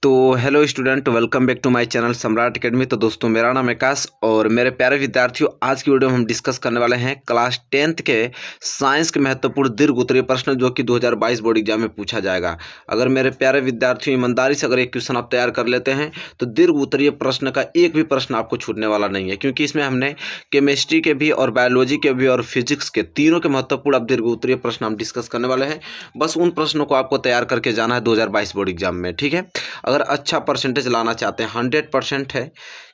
तो hello student, welcome back to my channel Samrat academy. तो दोस्तों, मेरा नाम है आकाश और मेरे प्यारे विद्यार्थियों, आज की वीडियो में हम डिस्कस करने वाले हैं क्लास 10th के साइंस के महत्वपूर्ण दीर्घ उत्तरीय प्रश्न जो कि 2022 बोर्ड एग्जाम में पूछा जाएगा। अगर मेरे प्यारे विद्यार्थियों ईमानदारी से अगर एक क्वेश्चन आप तैयार कर लेते हैं तो दीर्घ उत्तरीय प्रश्न का एक भी प्रश्न आपको छूटने वाला नहीं है, क्योंकि इसमें हमने केमिस्ट्री के भी और बायोलॉजी के भी और फिजिक्स के तीनों के महत्वपूर्ण अब दीर्घ उत्तरीय प्रश्न हम डिस्कस करने वाले हैं। बस उन प्रश्नों को आपको तैयार करके जाना है 2022 बोर्ड एग्जाम में, ठीक है। अगर अच्छा परसेंटेज लाना चाहते हैं, 100% है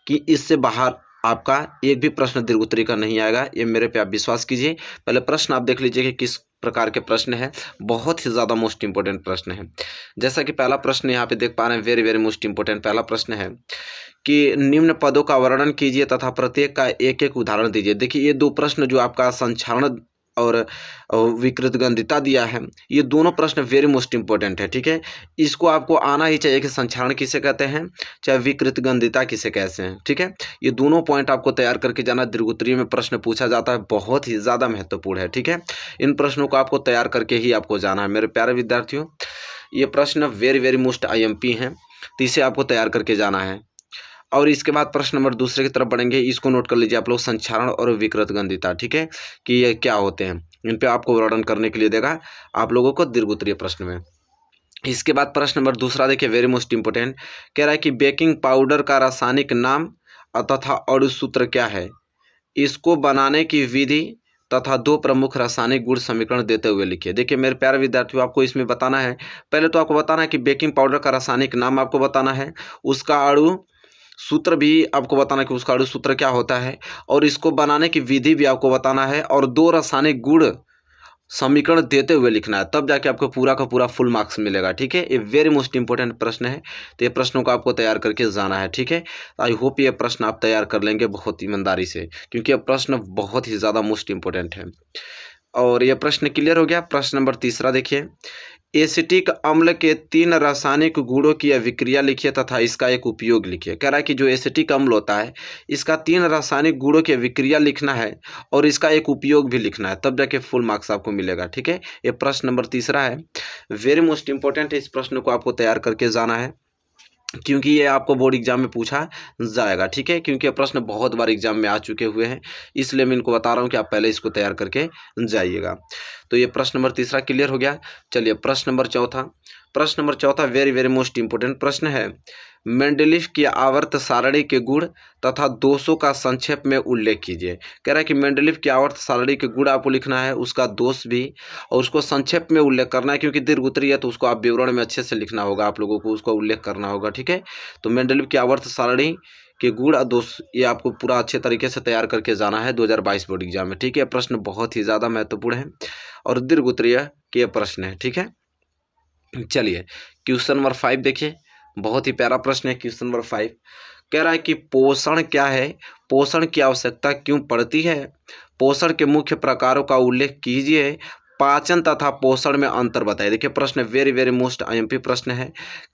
कि इससे बाहर आपका एक भी प्रश्न दीर्घ उत्तरीय का नहीं आएगा, ये मेरे पे आप विश्वास कीजिए। पहले प्रश्न आप देख लीजिए कि किस प्रकार के प्रश्न है। बहुत ही ज़्यादा मोस्ट इंपोर्टेंट प्रश्न है। जैसा कि पहला प्रश्न यहाँ पे देख पा रहे हैं, वेरी वेरी मोस्ट इंपोर्टेंट पहला प्रश्न है कि निम्न पदों का वर्णन कीजिए तथा प्रत्येक का एक एक उदाहरण दीजिए। देखिए, ये दो प्रश्न जो आपका संक्षारण और विकृतगंधिता दिया है, ये दोनों प्रश्न वेरी मोस्ट इंपॉर्टेंट है, ठीक है। इसको आपको आना ही चाहिए कि संक्षारण किसे कहते हैं, चाहे विकृतगंधिता किसे कहते हैं, ठीक है। ये दोनों पॉइंट आपको तैयार करके जाना। दीर्घ उत्तरीय में प्रश्न पूछा जाता है, बहुत ही ज़्यादा महत्वपूर्ण है, ठीक है। इन प्रश्नों को आपको तैयार करके ही आपको जाना है मेरे प्यारे विद्यार्थियों। ये प्रश्न वेरी वेरी मोस्ट IMP हैं, तो इसे आपको तैयार करके जाना है। और इसके बाद प्रश्न नंबर दूसरे की तरफ बढ़ेंगे। इसको नोट कर लीजिए आप लोग, संक्षारण और विकृतगंधिता, ठीक है, कि ये क्या होते हैं। इन पे आपको वर्णन करने के लिए देगा आप लोगों को दीर्घ उत्तरीय प्रश्न में। इसके बाद प्रश्न नंबर दूसरा देखिए, वेरी मोस्ट इंपोर्टेंट, कह रहा है कि बेकिंग पाउडर का रासायनिक नाम तथा अणु सूत्र क्या है, इसको बनाने की विधि तथा दो प्रमुख रासायनिक गुण समीकरण देते हुए लिखिए। देखिए मेरे प्यारे विद्यार्थियों, आपको इसमें बताना है, पहले तो आपको बताना है कि बेकिंग पाउडर का रासायनिक नाम आपको बताना है, उसका अणु सूत्र भी आपको बताना है कि उसका अणु सूत्र क्या होता है, और इसको बनाने की विधि भी आपको बताना है, और दो रासायनिक गुण समीकरण देते हुए लिखना है। तब जाके आपको पूरा का पूरा फुल मार्क्स मिलेगा, ठीक है। ये वेरी मोस्ट इंपॉर्टेंट प्रश्न है, तो ये प्रश्नों को आपको तैयार करके जाना है, ठीक है। आई होप ये प्रश्न आप तैयार कर लेंगे बहुत ईमानदारी से, क्योंकि ये प्रश्न बहुत ही ज़्यादा मोस्ट इंपॉर्टेंट है। और ये प्रश्न क्लियर हो गया। प्रश्न नंबर तीसरा देखिए, एसिटिक अम्ल के 3 रासायनिक गुणों की अभिक्रिया लिखिए तथा इसका एक उपयोग लिखिए। कह रहा है कि जो एसिटिक अम्ल होता है, इसका 3 रासायनिक गुणों की अभिक्रिया लिखना है और इसका एक उपयोग भी लिखना है, तब जाके फुल मार्क्स आपको मिलेगा, ठीक है। ये प्रश्न नंबर तीसरा है, वेरी मोस्ट इंपॉर्टेंट है। इस प्रश्न को आपको तैयार करके जाना है, क्योंकि ये आपको बोर्ड एग्जाम में पूछा जाएगा, ठीक है। क्योंकि ये प्रश्न बहुत बार एग्जाम में आ चुके हुए हैं, इसलिए मैं इनको बता रहा हूँ कि आप पहले इसको तैयार करके जाइएगा। तो ये प्रश्न नंबर तीसरा क्लियर हो गया। चलिए प्रश्न नंबर चौथा वेरी वेरी मोस्ट इंपोर्टेंट प्रश्न है, मेंडलीफ की आवर्त सारणी के गुण तथा दोषों का संक्षेप में उल्लेख कीजिए। कह रहा है कि मेंडलीफ की आवर्त सारणी के गुण आपको लिखना है, उसका दोष भी, और उसको संक्षेप में उल्लेख करना है, क्योंकि दीर्घ उत्तरीय है तो उसको आप विवरण में अच्छे से लिखना होगा, आप लोगों को उसका उल्लेख करना होगा, ठीक है। तो मेंडलीफ की आवर्त सारणी के गुण और दोष, ये आपको पूरा अच्छे तरीके से तैयार करके जाना है 2022 बोर्ड एग्जाम में, ठीक है। प्रश्न बहुत ही ज़्यादा महत्वपूर्ण है और दीर्घ उत्तरीय के प्रश्न है, ठीक है। चलिए क्वेश्चन नंबर 5 देखिए, बहुत ही प्यारा प्रश्न है। क्वेश्चन नंबर 5 कह रहा है कि पोषण क्या है, पोषण की आवश्यकता क्यों पड़ती है, पोषण के मुख्य प्रकारों का उल्लेख कीजिए, पाचन तथा पोषण में अंतर बताइए। देखिए प्रश्न वेरी वेरी मोस्ट IMP प्रश्न है।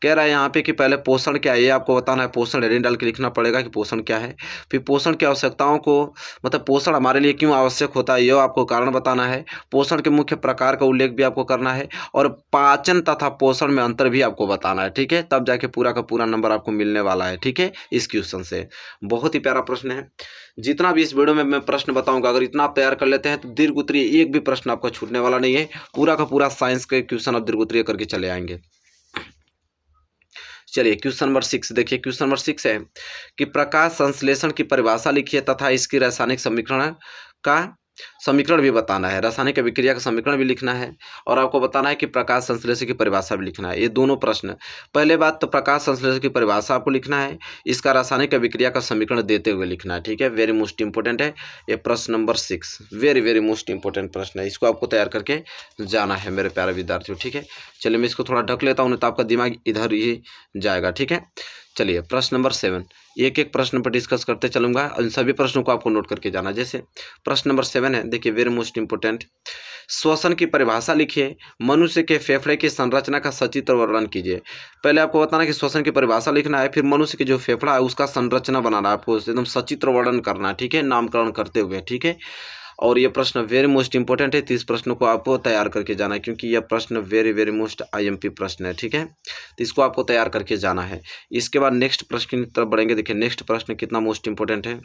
कह रहा है यहाँ पे कि पहले पोषण क्या है ये आपको बताना है, पोषण हेडिंग डाल के लिखना पड़ेगा कि पोषण क्या है। फिर पोषण की आवश्यकताओं को, मतलब पोषण हमारे लिए क्यों आवश्यक होता है, यह आपको कारण बताना है। पोषण के मुख्य प्रकार का उल्लेख भी आपको करना है, और पाचन तथा पोषण में अंतर भी आपको बताना है, ठीक है। तब जाके पूरा का पूरा नंबर आपको मिलने वाला है, ठीक है, इस क्वेश्चन से। बहुत ही प्यारा प्रश्न है। जितना भी इस वीडियो में मैं प्रश्न बताऊंगा, अगर इतना आप तैयार कर लेते हैं तो दीर्घ उत्तरीय एक भी प्रश्न आपका छूटने वाला नहीं है। पूरा का पूरा साइंस के क्वेश्चन आप दीर्घ उत्तरीय करके चले आएंगे। चलिए क्वेश्चन नंबर 6 देखिए। क्वेश्चन नंबर 6 है कि प्रकाश संश्लेषण की परिभाषा लिखिए तथा इसकी रासायनिक समीकरण भी बताना है, रासायनिक अभिक्रिया का समीकरण भी लिखना है, और आपको बताना है कि प्रकाश संश्लेषण की परिभाषा भी लिखना है। ये दोनों प्रश्न, पहले बात तो प्रकाश संश्लेषण की परिभाषा आपको लिखना है, इसका रासायनिक अभिक्रिया का समीकरण देते हुए लिखना है, ठीक है। वेरी मोस्ट इंपोर्टेंट है ये प्रश्न number 6, very very most important प्रश्न है, इसको आपको तैयार करके जाना है मेरे प्यारे विद्यार्थियों, ठीक है। चलिए मैं इसको थोड़ा ढक लेता हूँ, नहीं तो आपका दिमाग इधर ही जाएगा, ठीक है। चलिए प्रश्न नंबर 7, एक एक प्रश्न पर डिस्कस करते चलूंगा, उन सभी प्रश्नों को आपको नोट करके जाना। जैसे प्रश्न नंबर 7 है, देखिए वेरी मोस्ट इंपोर्टेंट, श्वसन की परिभाषा लिखिए, मनुष्य के फेफड़े की संरचना का सचित्र वर्णन कीजिए। पहले आपको बताना कि श्वसन की परिभाषा लिखना है, फिर मनुष्य की जो फेफड़ा है उसका संरचना बनाना है, आपको एकदम सचित्र वर्णन करना है, ठीक है, नामकरण करते हुए, ठीक है। और ये प्रश्न वेरी मोस्ट इंपॉर्टेंट है, तो इस प्रश्न को आपको तैयार करके जाना है, क्योंकि यह प्रश्न वेरी वेरी मोस्ट आईएमपी प्रश्न है। ठीक है, तो इसको आपको तैयार करके जाना है। इसके बाद नेक्स्ट प्रश्न की तरफ बढ़ेंगे। देखिए नेक्स्ट प्रश्न कितना मोस्ट इंपॉर्टेंट है।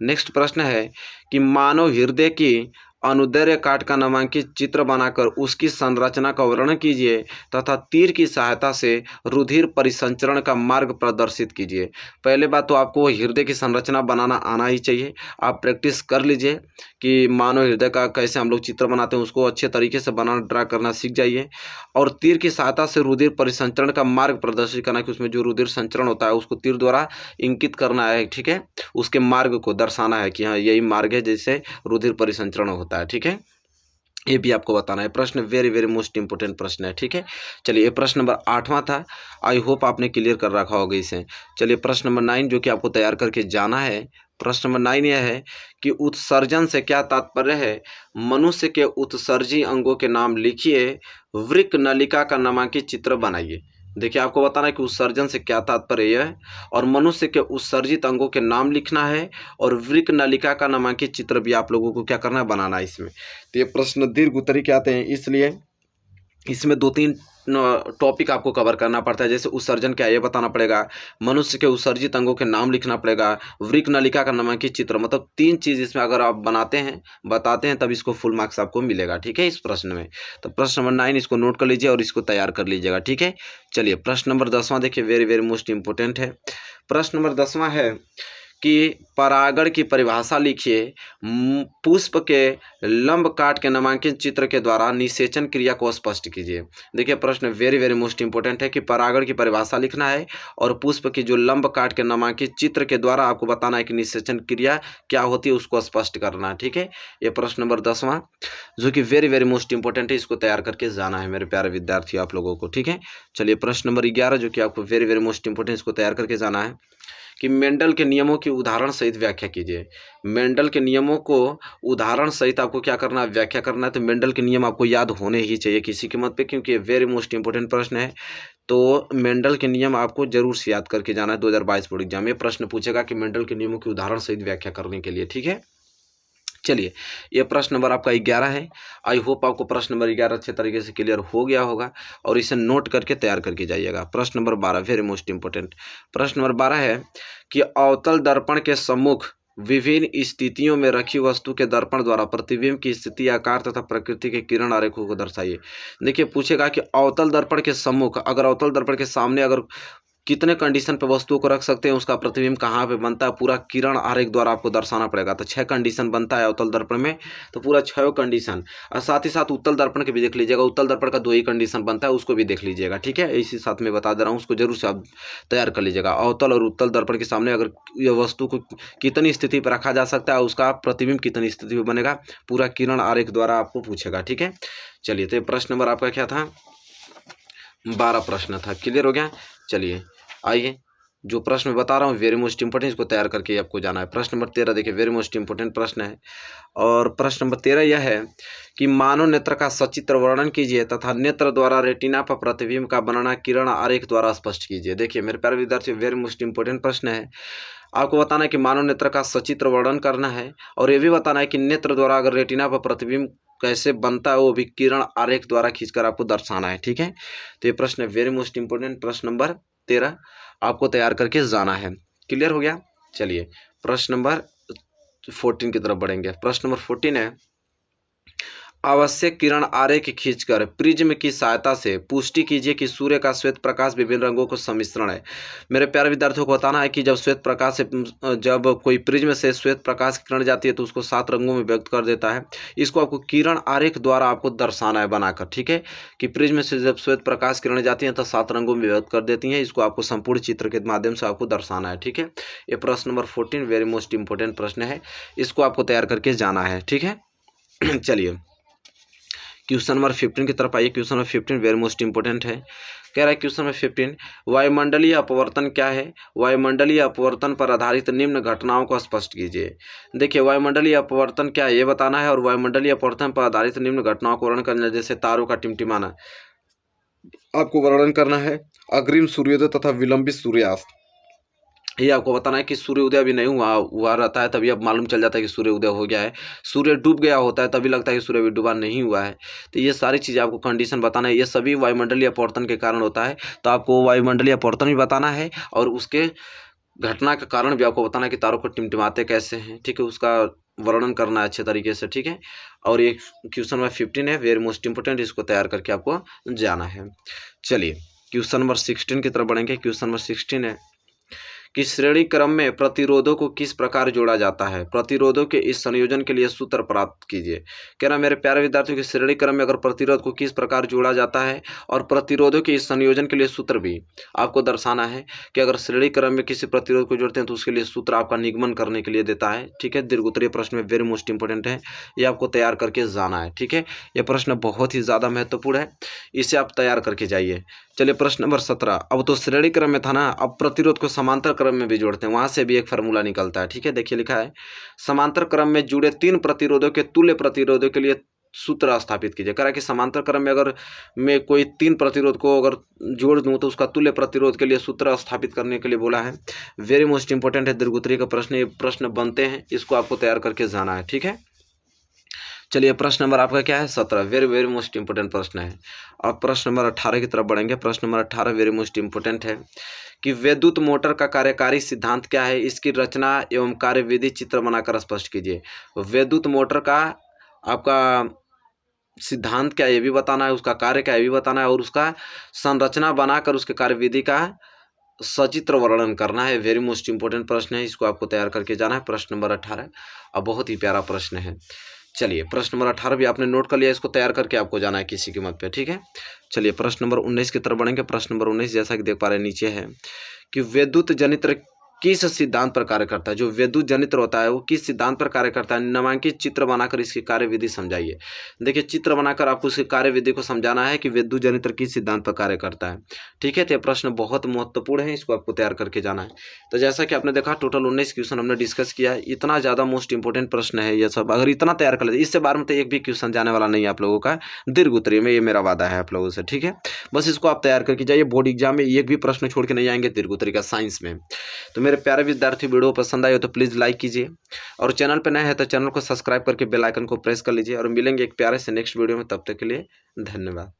नेक्स्ट प्रश्न है कि मानव हृदय की अनुदैर्ध्य काट का नामांकित चित्र बनाकर उसकी संरचना का वर्णन कीजिए तथा तीर की सहायता से रुधिर परिसंचरण का मार्ग प्रदर्शित कीजिए। पहले बात तो आपको हृदय की संरचना बनाना आना ही चाहिए। आप प्रैक्टिस कर लीजिए कि मानव हृदय का कैसे हम लोग चित्र बनाते हैं, उसको अच्छे तरीके से बनाना ड्रा करना सीख जाइए। और तीर की सहायता से रुधिर परिसंचरण का मार्ग प्रदर्शित करना, कि उसमें जो रुधिर संचरण होता है उसको तीर द्वारा इंकित करना है। ठीक है, उसके मार्ग को दर्शाना है कि हाँ यही मार्ग है जैसे रुधिर परिसंचरण होता है। ठीक है, ये भी आपको बताना है। प्रश्न वेरी वेरी मोस्ट इंपोर्टेंट प्रश्न है। ठीक है, चलिए ये प्रश्न नंबर 8वां था। आई होप आपने क्लियर कर रखा होगा इसे। चलिए प्रश्न नंबर 9 जो कि आपको तैयार करके जाना है। प्रश्न नंबर 9 यह है कि उत्सर्जन से क्या तात्पर्य है। मनुष्य के उत्सर्जी अंगों के नाम लिखिए, वृक्क नलिका का नामांकित चित्र बनाइए। देखिए आपको बताना है कि उत्सर्जन से क्या तात्पर्य है, और मनुष्य के उत्सर्जित अंगों के नाम लिखना है, और वृक्क नलिका का नामांकित चित्र भी आप लोगों को क्या करना है, बनाना है इसमें। तो ये प्रश्न दीर्घ उत्तरी के आते हैं, इसलिए इसमें 2-3 टॉपिक आपको कवर करना पड़ता है। जैसे उत्सर्जन क्या है ये बताना पड़ेगा, मनुष्य के उत्सर्जित अंगों के नाम लिखना पड़ेगा, वृक्क नलिका का नामांकित चित्र, मतलब 3 चीज़ इसमें अगर आप बनाते हैं बताते हैं तब इसको फुल मार्क्स आपको मिलेगा। ठीक है, इस प्रश्न में। तो प्रश्न नंबर 9 इसको नोट कर लीजिए और इसको तैयार कर लीजिएगा। ठीक है, चलिए प्रश्न नंबर 10वां देखिए, वेरी वेरी मोस्ट इंपोर्टेंट है। प्रश्न नंबर 10वां है कि परागण की परिभाषा लिखिए, पुष्प के लंब काट के नामांकित चित्र के द्वारा निषेचन क्रिया को स्पष्ट कीजिए। देखिए प्रश्न वेरी वेरी मोस्ट इंपोर्टेंट है कि परागण की परिभाषा लिखना है और पुष्प की जो लंब काट के नामांकित चित्र के द्वारा आपको बताना है कि निषेचन क्रिया क्या होती है, उसको स्पष्ट करना है। ठीक है, ये प्रश्न नंबर 10वां जो कि वेरी वेरी मोस्ट इंपोर्टेंट है, इसको तैयार करके जाना है मेरे प्यारे विद्यार्थी आप लोगों को। ठीक है, चलिए प्रश्न नंबर 11 जो कि आपको वेरी वेरी मोस्ट इंपोर्टेंट, इसको तैयार करके जाना है कि मेंडल के नियमों की उदाहरण सहित व्याख्या कीजिए। मेंडल के नियमों को उदाहरण सहित आपको क्या करना है, व्याख्या करना है। तो मेंडल के नियम आपको याद होने ही चाहिए किसी कीमत पे, क्योंकि ये वेरी मोस्ट इंपोर्टेंट प्रश्न है। तो मेंडल के नियम आपको जरूर से याद करके जाना है। 2022 बोर्ड एग्जाम में प्रश्न पूछेगा कि मेंडल के नियमों की उदाहरण सहित व्याख्या करने के लिए। ठीक है, चलिए ये प्रश्न नंबर आपका 11 है। आई होप आपको प्रश्न नंबर 11 अच्छे तरीके से क्लियर हो गया होगा और इसे नोट करके तैयार करके जाइएगा। प्रश्न नंबर 12 वेरी मोस्ट इंपोर्टेंट। प्रश्न नंबर 12 है कि अवतल दर्पण के सम्मुख विभिन्न स्थितियों में रखी वस्तु के दर्पण द्वारा प्रतिबिंब की स्थिति, आकार तथा प्रकृति के किरण आरेखों को दर्शाइए। देखिए पूछेगा कि अवतल दर्पण के सम्मुख, अगर अवतल दर्पण के सामने अगर कितने कंडीशन पे वस्तुओं को रख सकते हैं, उसका प्रतिबिंब कहाँ पे बनता है, पूरा किरण आरेख द्वारा आपको दर्शाना पड़ेगा। तो 6 कंडीशन बनता है अवतल दर्पण में, तो पूरा 6 कंडीशन। और साथ ही साथ उत्तल दर्पण के भी देख लीजिएगा, उत्तल दर्पण का 2 ही कंडीशन बनता है, उसको भी देख लीजिएगा। ठीक है, इसी साथ में बता दे रहा हूँ, उसको जरूर से आप तैयार कर लीजिएगा। अवतल और उत्तल दर्पण के सामने अगर यह वस्तु को कितनी स्थिति पर रखा जा सकता है, उसका प्रतिबिंब कितनी स्थिति में बनेगा, पूरा किरण आरेख द्वारा आपको पूछेगा। ठीक है, चलिए तो प्रश्न नंबर आपका क्या था, 12 प्रश्न था। क्लियर हो गया। चलिए आइए जो प्रश्न मैं बता रहा हूँ वेरी मोस्ट इंपोर्टेंट, इसको तैयार करके आपको जाना है। प्रश्न नंबर 13 देखिए, वेरी मोस्ट इंपोर्टेंट प्रश्न है। और प्रश्न नंबर 13 यह है कि मानव नेत्र का सचित्र वर्णन कीजिए तथा नेत्र द्वारा रेटिना पर प्रतिबिंब का बनना किरण आरेख द्वारा स्पष्ट कीजिए। देखिए मेरे प्यारे विद्यार्थी, वेरी मोस्ट इंपोर्टेंट प्रश्न है। आपको बताना है कि मानव नेत्र का सचित्र वर्णन करना है और ये भी बताना है कि नेत्र द्वारा अगर रेटिना पर प्रतिबिंब कैसे बनता है, वो भी किरण आरेख द्वारा खींचकर आपको दर्शाना है। ठीक है, तो ये प्रश्न है वेरी मोस्ट इंपोर्टेंट, प्रश्न नंबर 13 आपको तैयार करके जाना है। क्लियर हो गया। चलिए प्रश्न नंबर 14 की तरफ बढ़ेंगे। प्रश्न नंबर 14 है, आवश्यक किरण आरेख खींचकर प्रिज्म की सहायता से पुष्टि कीजिए कि सूर्य का श्वेत प्रकाश विभिन्न रंगों को सम्मिश्रण है। मेरे प्यारे विद्यार्थियों को बताना है कि जब श्वेत प्रकाश से जब कोई प्रिज्म से श्वेत प्रकाश की किरण जाती है तो उसको 7 रंगों में व्यक्त कर देता है। इसको आपको किरण आरेख द्वारा आपको दर्शाना है बनाकर। ठीक है, कि प्रिज्म से जब श्वेत प्रकाश किरण जाती हैं तो 7 रंगों में व्यक्त कर देती हैं। इसको आपको संपूर्ण चित्र के माध्यम से आपको दर्शाना है। ठीक है, ये प्रश्न नंबर 14 वेरी मोस्ट इंपोर्टेंट प्रश्न है, इसको आपको तैयार करके जाना है। ठीक है, चलिए क्वेश्चन नंबर 15 की तरफ आइए। Question number 15 very most important है। कह रहा है क्वेश्चन नंबर 15, वायुमंडलीय अपवर्तन क्या है, वायुमंडलीय अपवर्तन पर आधारित निम्न घटनाओं को स्पष्ट कीजिए। देखिए वायुमंडलीय अपवर्तन क्या है ये बताना है और वायुमंडलीय अपवर्तन पर आधारित निम्न घटनाओं को वर्णन करना है। जैसे तारों का टिमटिमाना आपको वर्णन करना है, अग्रिम सूर्योदय तथा विलंबित सूर्यास्त, ये आपको बताना है कि सूर्य उदय अभी नहीं हुआ रहता है, तभी अब मालूम चल जाता है कि सूर्य उदय हो गया है। सूर्य डूब गया होता है तभी लगता है कि सूर्य अभी डूबा नहीं हुआ है। तो ये सारी चीज़ें आपको कंडीशन बताना है। ये सभी वायुमंडलीय अपवर्तन के कारण होता है, तो आपको वायुमंडलीय अपवर्तन भी बताना है और उसके घटना का कारण भी आपको बताना है कि तारों को टिमटिमाते कैसे हैं, ठीक है, उसका वर्णन करना है अच्छे तरीके से, ठीक है। और ये क्वेश्चन नंबर 15 है, वेरी मोस्ट इंपोर्टेंट, इसको तैयार करके आपको जाना है। चलिए क्वेश्चन नंबर 16 की तरफ बढ़ेंगे। क्वेश्चन नंबर 16 है कि श्रेणी क्रम में प्रतिरोधों को किस प्रकार जोड़ा जाता है। प्रतिरोधों के इस संयोजन के लिए सूत्र प्राप्त कीजिए। कह रहा मेरे प्यारे विद्यार्थियों की श्रेणी क्रम में अगर प्रतिरोध को किस प्रकार जोड़ा जाता है और प्रतिरोधों के इस संयोजन के लिए सूत्र भी आपको दर्शाना है कि अगर श्रेणी क्रम में किसी प्रतिरोध को जोड़ते हैं तो उसके लिए सूत्र आपका निगमन करने के लिए देता है, ठीक है। दीर्घ उत्तरीय प्रश्न में वेरी मोस्ट इंपोर्टेंट है, ये आपको तैयार करके जाना है, ठीक है। यह प्रश्न बहुत ही ज़्यादा महत्वपूर्ण है, इसे आप तैयार करके जाइए। चलिए प्रश्न नंबर 17। अब तो श्रेणी क्रम में था ना, अब प्रतिरोध को समांतर क्रम में भी जोड़ते हैं, वहां से भी एक फार्मूला निकलता है, ठीक है। देखिए लिखा है समांतर क्रम में जुड़े 3 प्रतिरोधों के तुल्य प्रतिरोधों के लिए सूत्र स्थापित कीजिए। कह रहा है कि समांतर क्रम में अगर मैं कोई 3 प्रतिरोध को अगर जोड़ दूं तो उसका तुल्य प्रतिरोध के लिए सूत्र स्थापित करने के लिए बोला है। वेरी मोस्ट इंपोर्टेंट है, दीर्घ उत्तरीय का प्रश्न, ये प्रश्न बनते हैं, इसको आपको तैयार करके जाना है, ठीक है। चलिए प्रश्न नंबर आपका क्या है 17, वेरी वेरी मोस्ट इंपोर्टेंट प्रश्न है। अब प्रश्न नंबर 18 की तरफ बढ़ेंगे। प्रश्न नंबर 18 वेरी मोस्ट इंपोर्टेंट है कि विद्युत मोटर का कार्यकारी सिद्धांत क्या है, इसकी रचना एवं कार्यविधि चित्र बनाकर स्पष्ट कीजिए। विद्युत मोटर का आपका सिद्धांत क्या है ये भी बताना है, उसका कार्य क्या है ये भी बताना है, और उसका संरचना बनाकर उसके कार्यविधि का सचित्र वर्णन करना है। वेरी मोस्ट इंपोर्टेंट प्रश्न है, इसको आपको तैयार करके जाना है। प्रश्न नंबर 18 अब बहुत ही प्यारा प्रश्न है। चलिए प्रश्न नंबर 18 भी आपने नोट कर लिया, इसको तैयार करके आपको जाना है किसी कीमत पे, ठीक है। चलिए प्रश्न नंबर 19 की तरफ बढ़ेंगे। प्रश्न नंबर 19 जैसा कि देख पा रहे हैं नीचे है कि विद्युत जनित्र किस सिद्धांत पर कार्य करता है। जो विद्युत जनित्र होता है वो किस सिद्धांत पर कार्य करता है, नामांकित चित्र बनाकर इसकी कार्यविधि समझाइए। देखिए चित्र बनाकर आपको इसकी कार्यविधि को समझाना है कि विद्युत जनित्र किस सिद्धांत पर कार्य करता है, ठीक है। तो ये प्रश्न बहुत महत्वपूर्ण है, इसको आपको तैयार करके जाना है। तो जैसा कि आपने देखा टोटल 19 क्वेश्चन हमने डिस्कस किया है, इतना ज़्यादा मोस्ट इंपोर्टेंट प्रश्न है ये सब। अगर इतना तैयार कर लेते, इससे बार में तो एक भी क्वेश्चन जाने वाला नहीं है आप लोगों का दीर्घ उत्तरीय में, ये मेरा वादा है आप लोगों से, ठीक है। बस इसको आप तैयार करके जाइए, बोर्ड एग्जाम में एक भी प्रश्न छोड़ के नहीं आएंगे दीर्घ उत्तरीय का साइंस में। तो मेरे प्यारे विद्यार्थी वीडियो पसंद आए हो तो प्लीज़ लाइक कीजिए, और चैनल पर नए हैं तो चैनल को सब्सक्राइब करके बेल आइकन को प्रेस कर लीजिए, और मिलेंगे एक प्यारे से नेक्स्ट वीडियो में। तब तक के लिए धन्यवाद।